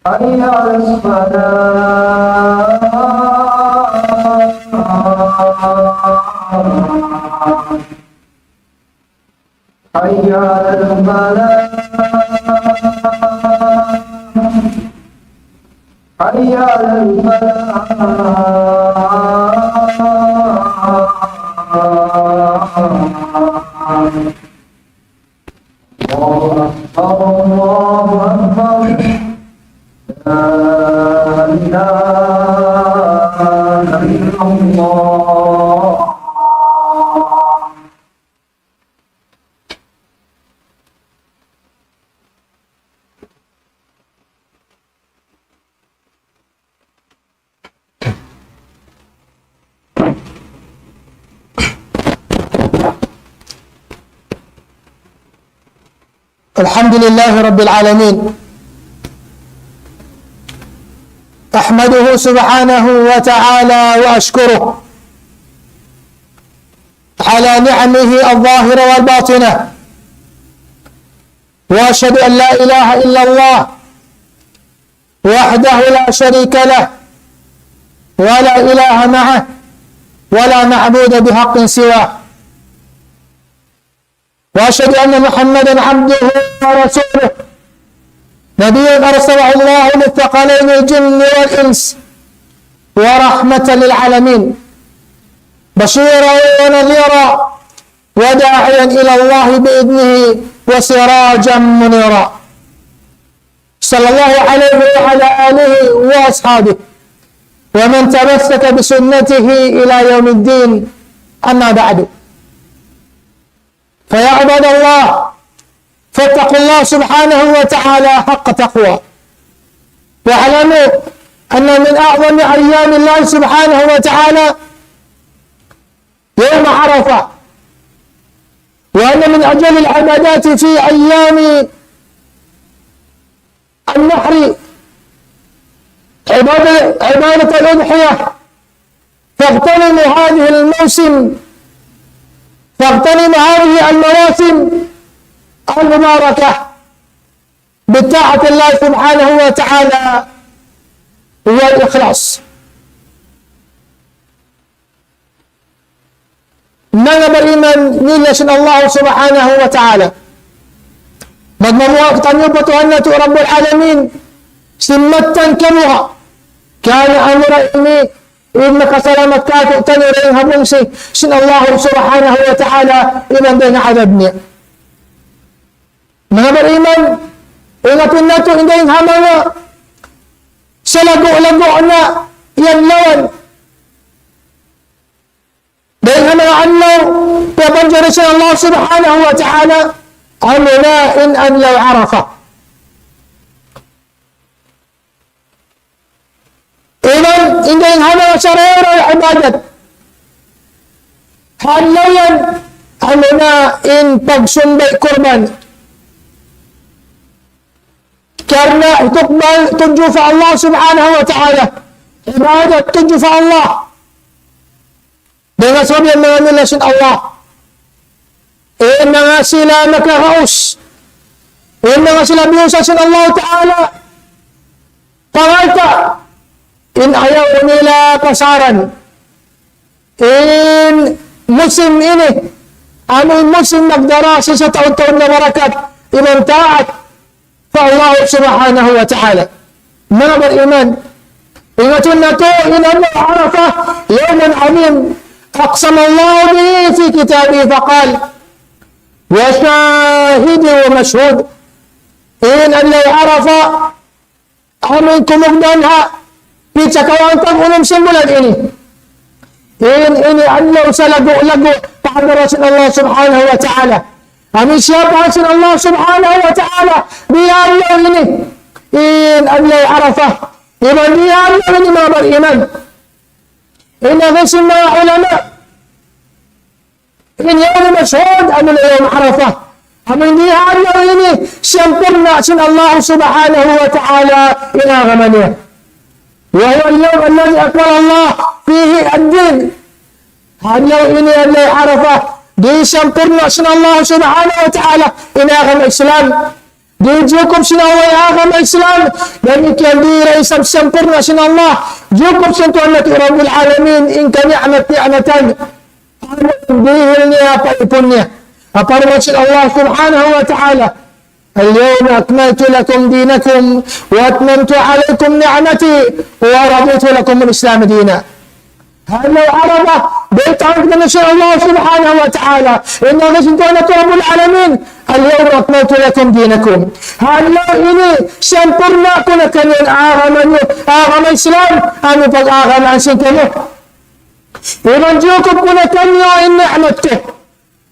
حي على الصلاة حي على الفلاح حي على الفلاح الله أكبر الله أكبر لا إله إلا الله. الحمد لله رب العالمين، أحمده سبحانه وتعالى وأشكره على نعمه الظاهرة والباطنة، وأشهد أن لا إله إلا الله وحده لا شريك له ولا إله معه ولا معبود بحق سواه، وأشهد أن محمدا عبده ورسوله نبيا أرسله الله للثقلين الجن والإنس ورحمة للعالمين، بشيرا ونذيرا وداعيا إلى الله بإذنه وسراجا منيرا، صلى الله عليه وعلى آله وأصحابه ومن تمسك بسنته إلى يوم الدين. أما بعد، فيا عباد الله، فاتقوا الله سبحانه وتعالى حق تقوى، واعلموا أن من أعظم أيام الله سبحانه وتعالى يوم عرفة، وأن من أجل العبادات في أيام النحر عبادة الأضحية، فاغتنموا هذه المواسم المباركة بطاعة الله سبحانه وتعالى والإخلاص. Mga beriman nila Allah subhanahu wa ta'ala, magmamuha tanyo po Tuhan na Rabbul Alamin simmatan kamuha kana amra ini inna kasalamat ka tanyo rin habang sin Allah subhanahu wa ta'ala iman din adab niya. Mga beriman, ingatin na ito, hindi yung hama nga sa lago-lago na yan lawan. Dahil hama nga anlaw, pabanjari sa Allah subhanahu wa ta'ala, amunain anlaw arafa. Iman, hindi yung hama nga sa rero ay ibadat. Hanlaw yan, amunain pagsunday kurban. Karena tuju fa Allah subhanahu wa ta'ala, ibadat tuju fa Allah, dengan sebab yang mengambil Allah. Inna sila makaraus, inna sila biusa sin Allah ta'ala, pangalta in ayaw nila pasaran, in musim ini amoy musim nagdarasi sa taon-taon na barakat ibang taat فالله سبحانه وتعالى. Mga beriman, ingatun na ito, inamang Arafah, yawman amin, aqsam Allah bihi fi kitabi faqal, wa shahidi wa mashhud, in allay Arafah, amin kumugdanha, pitsakawantang unang simbulan ini. Ini Allah sa lago-lago, pakadarasin Allah subhanahu wa ta'ala. Amin siapa sin Allah subhanahu wa ta'ala dia Allah ini in Allah Arafah iman dia Allah ini mga beriman ina kasi mga ulama in yawm mashhud amin yawm Arafah amin dia Allah ini sempurna sin Allah subhanahu wa ta'ala ila gamanya wa huwa al-yawm alladhi akmala Allah fihi ad-din Allah ini Allah Arafah di sempurna sin Allah subhanahu wa ta'ala inagam Islam Dicukup sina Allah agama Islam. Demikian diraisam sempurna sina Allah. Cukup sentuhan laki Rabbul Alamin. Inka ni'matan. Dihilnya apa ipunnya. Apa maksud Allah subhanahu wa ta'ala. اليوم أكملت لكم دينكم وأتممت عليكم نعمتي ورضيت لكم الإسلام دينا. هل لو عرض بيت عقد نشر الله سبحانه وتعالى إن غسنتونة رب العالمين اليوم أكملت لكم دينكم. هل لو إني سنقرنا كنا كان آغم الإسلام أنا فقط آغم عن سنكنه ومن جوكم كنا كان إن نعمته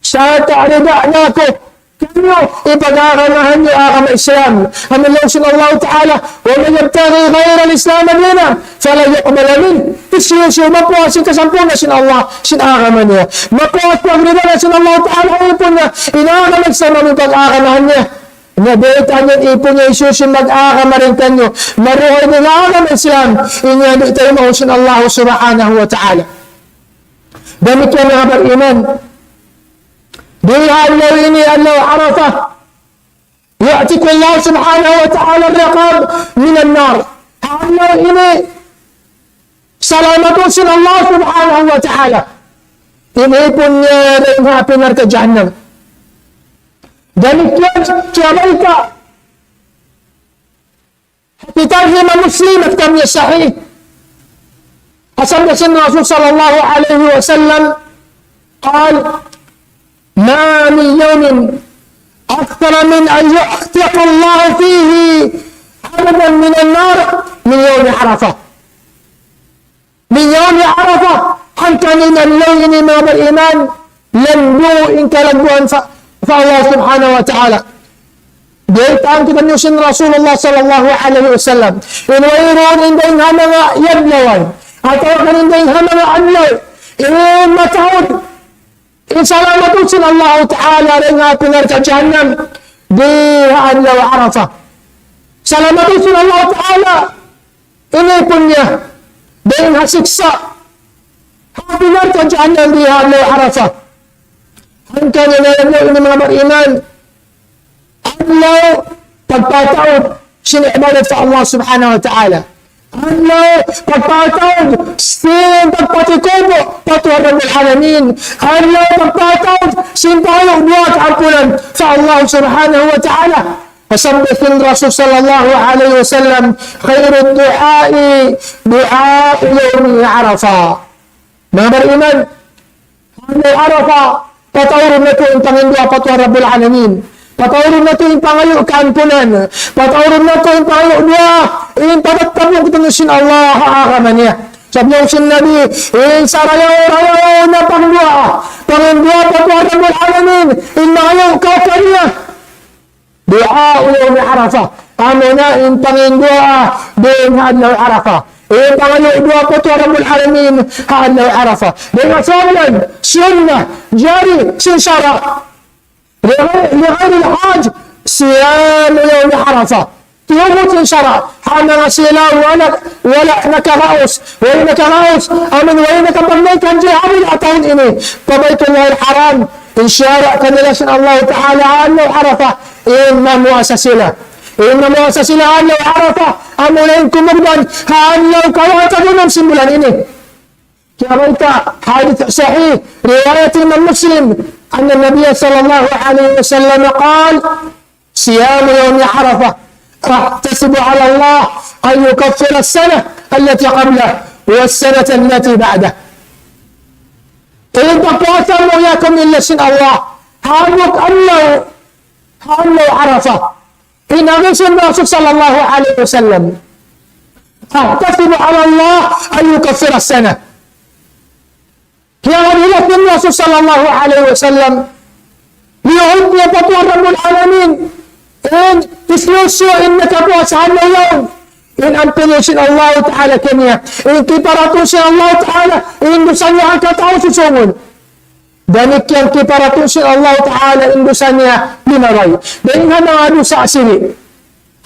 ستعرض أعناكم كنو ipag-aagamahan niyo ang Islam. Ang Allah Allah Ta'ala, وَمَنْ يَبْتَغِي غَيْرَ الْإِسْلَامَ دِينًا فَلَا يُقْبَلَ مِنْهُ. Isyo mapuas yung kasampunan sin Allah, sinagaman niya. Mapuas pag-rida na sin Allah Ta'ala, ipon niya, inaagaman sa mga pag-aagamahan niya. Nabitan yung ipon niya, Isus yung mag-aagamarin kanyo. Maruhay ng agam Islam, inyado ito yung sin Allah Subhanahu wa Ta'ala. Damit yan mga beriman. بها اللوين أنه عرفه يعتق الله سبحانه وتعالى الرقاب من النار. اللوين سلامة سن الله سبحانه وتعالى ini pun dengan api neraka jahannam. Demikian mereka kita Imam Muslim kami sahih asal dari Rasul sallallahu alaihi wasallam قال ما من يوم أكثر من أن يعتق الله فيه عبدا من النار من يوم عرفة. من يوم عرفة حتى من الليل ما بالإيمان لنبو إن كلبوا فالله سبحانه وتعالى بيت أنت بنيوشن رسول الله صلى الله عليه وسلم إن ويرون إن دين همنا يبلون أتوقع إن دين همنا عنلو إن متعود إن سلامة الله تعالى لنا بنرك جهنم بها لو عرفة. سلامة الله تعالى إني بنيه بينها سكسا بنرك جهنم بها لو عرفة. أن كان ينبغي من أمر إيمان أن لو تبقاتوا شن عبادة الله سبحانه وتعالى. أنه تبقاتون سين تبقاتكم تطوى رب العالمين. أنه تبقاتون سين تغير بوات عبولا فالله سبحانه وتعالى فسبح الرسول صلى الله عليه وسلم خير الدعاء دعاء يوم عرفة. ما بالإيمان أنه عرفة تطور لكم تغير بوات رب العالمين. Patawurin na ito yung pangayo kaampunan. Patawurin na ito yung pangayo dua. Yung patatapong kitangusin Allah haakaman niya. Sabi yung sinabi, yung sarayaw na pangdua. Pangdua patawurin mo alamin. Yung pangayo kakariya. Dua uyaw ni Arafah. Amo na yung pangindua doon hadlaw Arafah. Yung pangayo dua patawurin mo alamin hadlaw Arafah. Dengan sabilan, sunnah, jari, sinsara. لغير الحاج صيام يوم عرفة يوم شرع حنا سيلا ولا انك راوس وانك راوس امن وانك بنيت جهاد العطون اني فبيت الله الحرام ان شارع كان لسن الله تعالى عنه عرفة إما مؤسسنا إما مؤسسنا عنه عرفة أمولينكم مقبل عنه كواتبون سنبلا إني كريت حديث صحيح رواية من مسلم أن النبي صلى الله عليه وسلم قال صيام يوم عرفة أحتسب على الله أن يكفر السنة التي قبله والسنة التي بعده. إن تقاتل وياكم إلا سن الله هانك أنه عرفة إن أغسل الرسول صلى الله عليه وسلم أحتسب على الله أن يكفر السنة. Yang dilakukan Rasul sallallahu alaihi wasallam liyuhibbu fatwa rabbul alamin in islusu innaka puasahan yawm in ampilusin Allah Ta'ala kanya in kiparatusin Allah Ta'ala in dosanya angkat tahu susungun demikian kiparatusin Allah Ta'ala in dosanya limaray dan hana dosa asili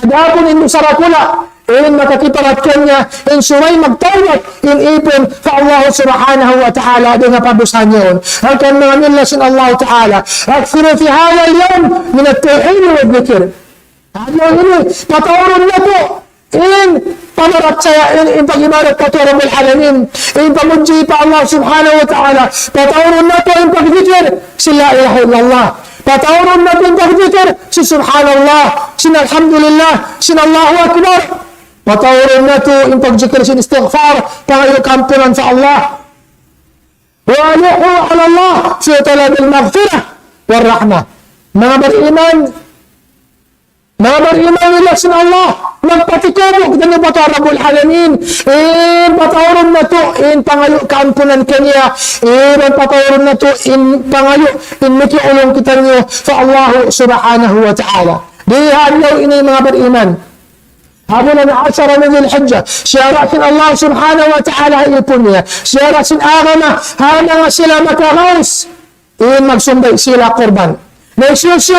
adapun in dosa rakula in makakiparatkannya in suray magtawad in ipon fa Allah subhanahu wa ta'ala dengan padusan yun akan menganilasin Allah Ta'ala akfiru fi hadha al-yawm min at-tawhid wa dhikr Ano ini? Patawarin na po. In pamarat saya, in pag-ibarat pa ito Rabbul Alamin. In pamudji pa Allah subhanahu wa ta'ala. Patawarin na po in pag-zikir. Sila ilaha illallah. Patawarin na po in pag-zikir. Si subhanallah. Sin alhamdulillah. Sin Allahu akbar. Patawarin na po in pag-zikir. Sin istighfar. Pangayo kampunan sa Allah. وَأَلِحُوا عَلَى اللَّهِ فِي طَلَبِ الْمَغْفِرَةِ وَالرَّحْمَةِ. Mga beriman nila sin Allah, magpatikubog na ba ito Rabbul Alamin, patawarin na ito, pangayo kaampunan kanya, patawarin na ito, pangayo, makiulong kita niyo sa Allah subhanahu wa ta'ala. Dihan niyo ini mga beriman. Habulan na 10 min Dhul-Hijjah, siyarasin Allah subhanahu wa ta'ala ipon niya, siyarasin agama, hana nga sila makaraos, magsumbay sila korban. Naisyusyo,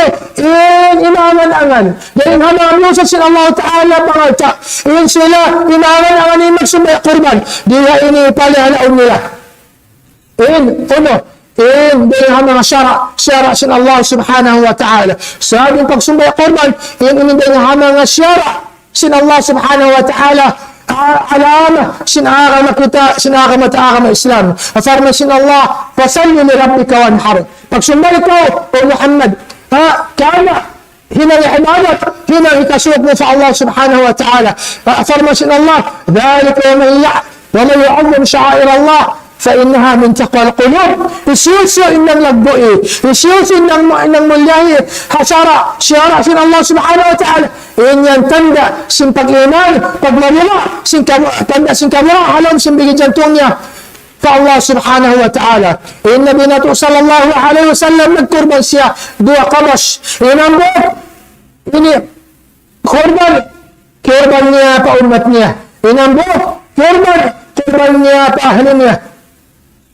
inaangan-angan. Dahil hamamusa sila Allah Ta'ala pangalta. Sila, inaangan-angan yung magsumay kurban. Diha ini palihalaon nila. Dahil hamang syara sin Allah Subhanahu Wa Ta'ala. Sa ating pagsumay kurban, ini dahil hamang syara sin Allah Subhanahu Wa Ta'ala. علامة سنعغمة أغمى إسلام أفرمى سن الله فصل لربك وانحر فكسمالك محمد كان هنا العبادة هنا يكسوك نفع الله سبحانه وتعالى أفرمى سن الله ذلك ومن يعظم شعائر الله فإنها من تقوى القلوب. Isyuso inang lagbu'i, isyuso inang mulyahi, hasara, siyara sin Allah subhanahu wa ta'ala. Iyan tanda sin pag-iman, pagmamula, tanda sin kamura, alam sin bigay jantungnya fa Allah subhanahu wa ta'ala. Nabi Nabi sallallahu alaihi wasallam nagkurban siya, 2 kabash. Inambot, ini kurban niya pa umat niya. Inambot, kurban niya pa ahli niya.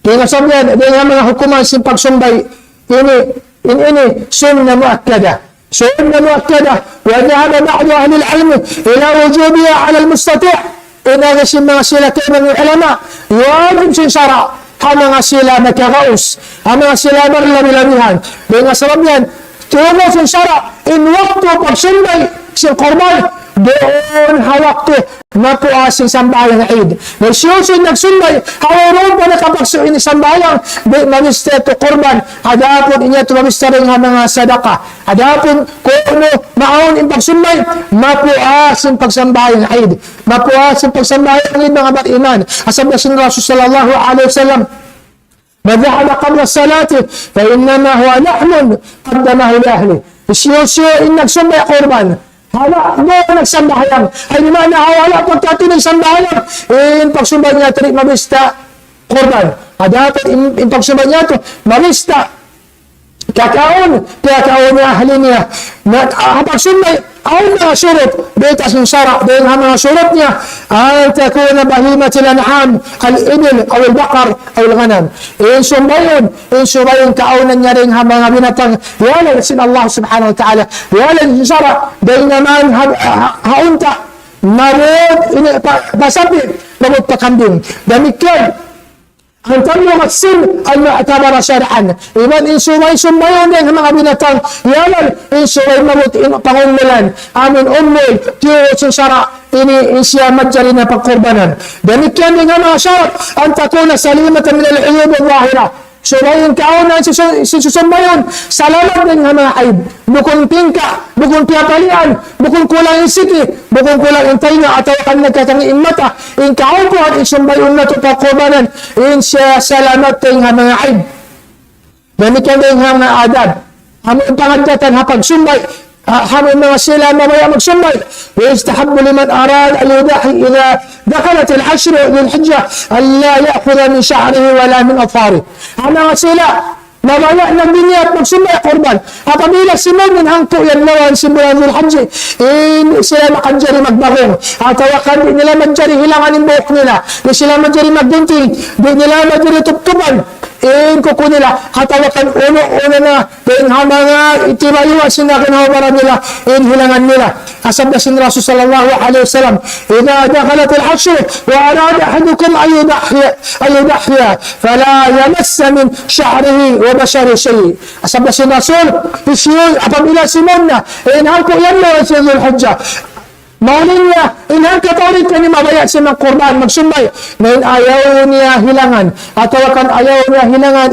Kaya sabihan, dengan mga hukuman sin pagsumbay, ini sunnah muakkada. Sunnah muakkada. Wa dhahaba ba'du ahli al-ilm ila wujubiha 'ala al-mustati'. Ina sin mga sila kayo ng ulama, wajib sin syara. Mga sila nakaraos, mga sila marlami-lamihan. Dengan sabihan, tuwa sin syara, in waktu pagsumbay sin korban, doon hawak to mapuasing sambayang Eid. Nagsusun nagsumbay, hawaron pa nakapagsuin sambayang, mamista to korban, adapon inya to mamista rin mga sadaka. Adapon kung maon in pagsumbay, mapuasing pagsambayang Eid. Mapuasing pagsambayang Eid mga batiman. Asab na sin Rasul sallallahu alaihi wasallam, ما ذهب قبل الصلاة فإنما هو لحم قدمه لأهله. Isyusyo in nagsumbay korban. Hala, doon nagsambahayan. Ay naman na wala pagkati ng sambahayan. Pagsumbay niya ito, mabista korban. Dapat in pagsumbay niya ito, mabista kakaon niya ahli niya. Pagsumbay, ang mga surot, betas ng sara, dahil ang mga surot niya, ang takuna bahimat sila naham, al-ibil, o al-bakar, o al-ghanam. Sumbayon, kaunan niya rin ang mga binatang, yalan sin Allah subhanahu wa ta'ala, yalan sin sara, dahil naman haunta, marod, pasabi, marod pakambing. Damikian, ang tanong at sin ay ma'atabara syara'an. Iman sumbayon din ang mga binatang, yalan, sumay marot, pangumulan, amin umul, tiyo sin sara, ini siya madjari na pagkorbanan. Damikian din ang mga syarat, ang takuna salimatan min al-uyub al-zahira. Sumayon kaunan si susumbayon, salamat din ang mga aib. Bukong tingka, bukong piyapalian, bukong kulang isiki, bukong kulang intaynga, at akan nagkatang mata, in kaupo at isumbayon na ito pagkorbanan, in siya salamat din ang mga aib. Damikian din ang mga adab. Aming pangadatan hapag sumbay, hamil mga sila mamaya magsumbay. ويستحب لمن أراد أن يضحي إذا دخلت العشر ذي الحجة أن لا يأخذ من شعره ولا من أظفاره. mga sila mamaya nagbiniyat magsumbay korban. Apabila sinunin hangko yan nawan simulan ng Hajj, sila makadjari magbagong. At tawakan di nila madjari hilangan yung buhok nila. Di sila madjari magdunting. Di nila madjari tuptuban. kuko nila, hatawakan uno na, dahil mga itibayuan sina kinahubara nila, hilangan nila. Asab na sin Rasul sallallahu alaihi wasallam, "Idha dakhalat al-hashr wa arada ahadukum an yudahhiya, fala yamassa min sha'rihi wa bashari shay." Asab na sin Rasul, apabila Simon na, inhangko yan mo sa Dhul-Hijjah. Maulin niya, inhangkatawin ka ni mabaya siya ng kurban, magsumbay. Ngayon ayaw niya hilangan, atawakan ayaw niya hilangan,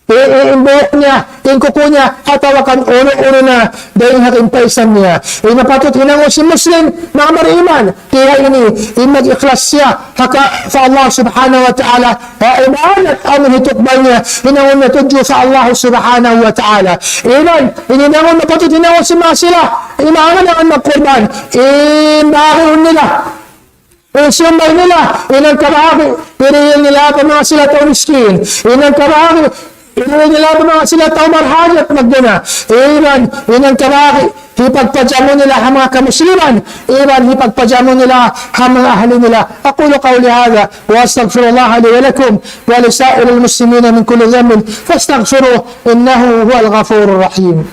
ibuhok niya, kuko niya, atawakan uno na, dahil hakimpaysan niya. Mapatot hinangon si Muslim, mga mariman, kaya ini, mag-ikhlas siya, haka sa Allah subhanahu wa ta'ala, ibahanat amin hitukbal niya, hinangon na tudyo sa Allah subhanahu wa ta'ala. Hinangon, mapatot hinangon si mga sila, imahangan ang magkurban, bakit nila, sumbay nila, inang karami, pirihin nila pa mga sila taong miskin, inang karami, pirihin nila pa mga sila taong marhajat magduna, inang karami, hipagpadyamo nila ang mga kamusliman, hipagpadyamo nila ang mga ahli nila. Aqulu qawli hadha, wa astaghfirullah li wa lakum, wa li sa'iril muslimina min kulli dhanbin, fastaghfiruhu, innahu huwal ghafurur rahim.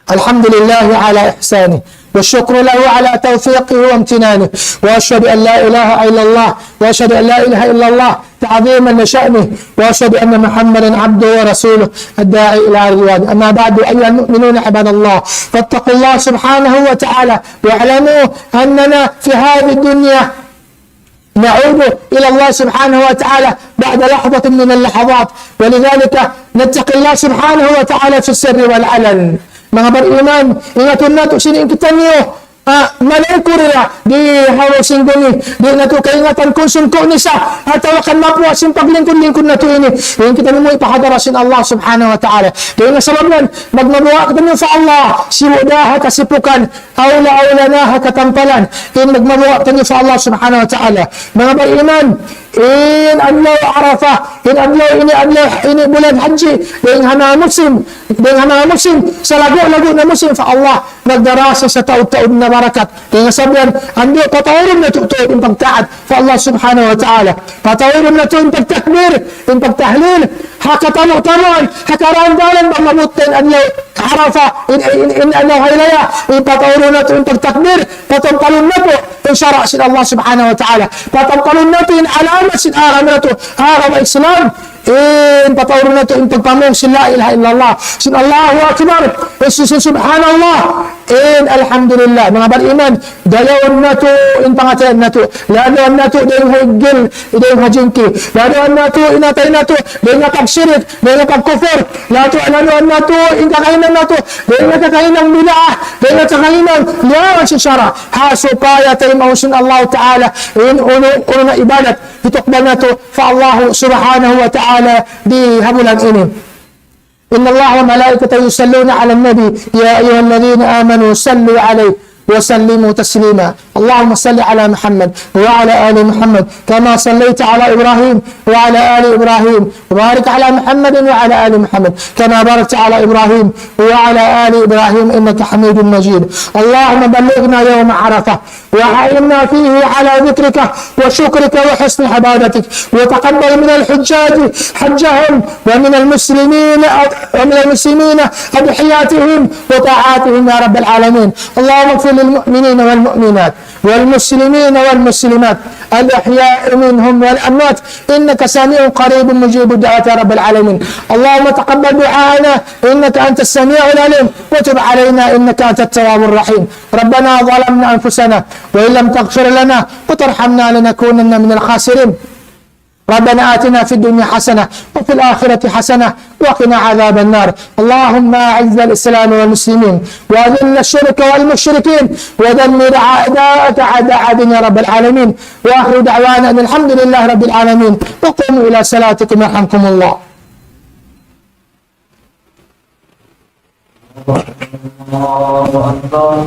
الحمد لله على إحسانه والشكر له على توفيقه وامتنانه وأشهد أن لا إله إلا الله وأشهد أن لا إله إلا الله تعظيما لشأنه وأشهد أن محمدا عبده ورسوله الداعي إلى رضوانه. أما بعد أيها المؤمنون عباد الله فاتقوا الله سبحانه وتعالى واعلموا أننا في هذه الدنيا نعود إلى الله سبحانه وتعالى بعد لحظة من اللحظات ولذلك نتقي الله سبحانه وتعالى في السر والعلن. Mga beriman, ingatun nato siningkitan niyo, malingko nila, di hawasin guni, di nato kaingatan kung sunko ni sa, at tawakan mapuwa sin paglingkod-lingkod nato ini. Yung kita mo ipahadarasin Allah subhanahu wa ta'ala. Kaya nga sabab yan, magmabuwa ka niyo sa Allah, siwudaha kasipukan, awla-awla na katampalan, magmabuwa ka niyo sa Allah subhanahu wa ta'ala. Mga beriman, in adlaw Arafah, in bulan haji, dengan hana muslim sa lagu-lagu na muslim fa Allah nagdarasa sa taon-taon na barakat. Kaya sabihan, ando patawirin na ito yung pagtaat fa Allah subhanahu wa ta'ala, patawirin na ito yung pagtakbir, yung pagtahlil, hakatalo-talon, hakarandalan pagmabutin adlaw Arafah, in adlaw haylaya, yung patawirin na ito yung pagtakbir, patangkalon na po in syara' sin Allah subhanahu wa ta'ala, patangkalon na ito yung alamat sin aram na ito, aram Islam, patawrin na ito in pagpamong sin la ilaha illallah, sin Allahu Akbar, sin subhanallah, alhamdulillah. Mga beriman, dayawan na ito in pangatayan na ito, lanuan na ito dahil higil, dahil hajinki, lanuan na ito, inatay na ito dahil napagsirit, dahil napagkufur, lanuan na ito in kakainan na ito dahil nakakainang bilaah, dahil nakakainang liyawan sin syara, hasupaya tayo mahusin Allah ta'ala in uno na ibadat, itukbal na ito fa Allah subhanahu wa ta'ala di habulan ini. إن الله وملائكته يصلون على النبي يا أيها الذين آمنوا صلوا عليه وسلموا تسليما. اللهم صل على محمد وعلى آل محمد كما صليت على إبراهيم وعلى آل إبراهيم وبارك على محمد وعلى آل محمد كما باركت على إبراهيم وعلى آل إبراهيم إنك حميد مجيد. اللهم بلغنا يوم عرفة وأعنا فيه على ذكرك وشكرك وحسن عبادتك وتقبل من الحجاج حجهم ومن المسلمين أضحياتهم وطاعاتهم يا رب العالمين. اللهم اغفر للمؤمنين والمؤمنات والمسلمين والمسلمات الأحياء منهم والأموات إنك سميع قريب مجيب الدعوات يا رب العالمين. اللهم تقبل دعاءنا إنك أنت السميع العليم وتب علينا إنك أنت التواب الرحيم. ربنا ظلمنا أنفسنا وإن لم تغفر لنا وترحمنا لنكونن من الخاسرين. ربنا آتنا في الدنيا حسنة وفي الآخرة حسنة وقنا عذاب النار. اللهم أعز الإسلام والمسلمين وأذل الشرك والمشركين ودمر أعداءك أعداء الدين يا رب العالمين. وآخر دعوانا أن الحمد لله رب العالمين. وقوموا إلى صلاتكم يرحمكم الله. الله أكبر.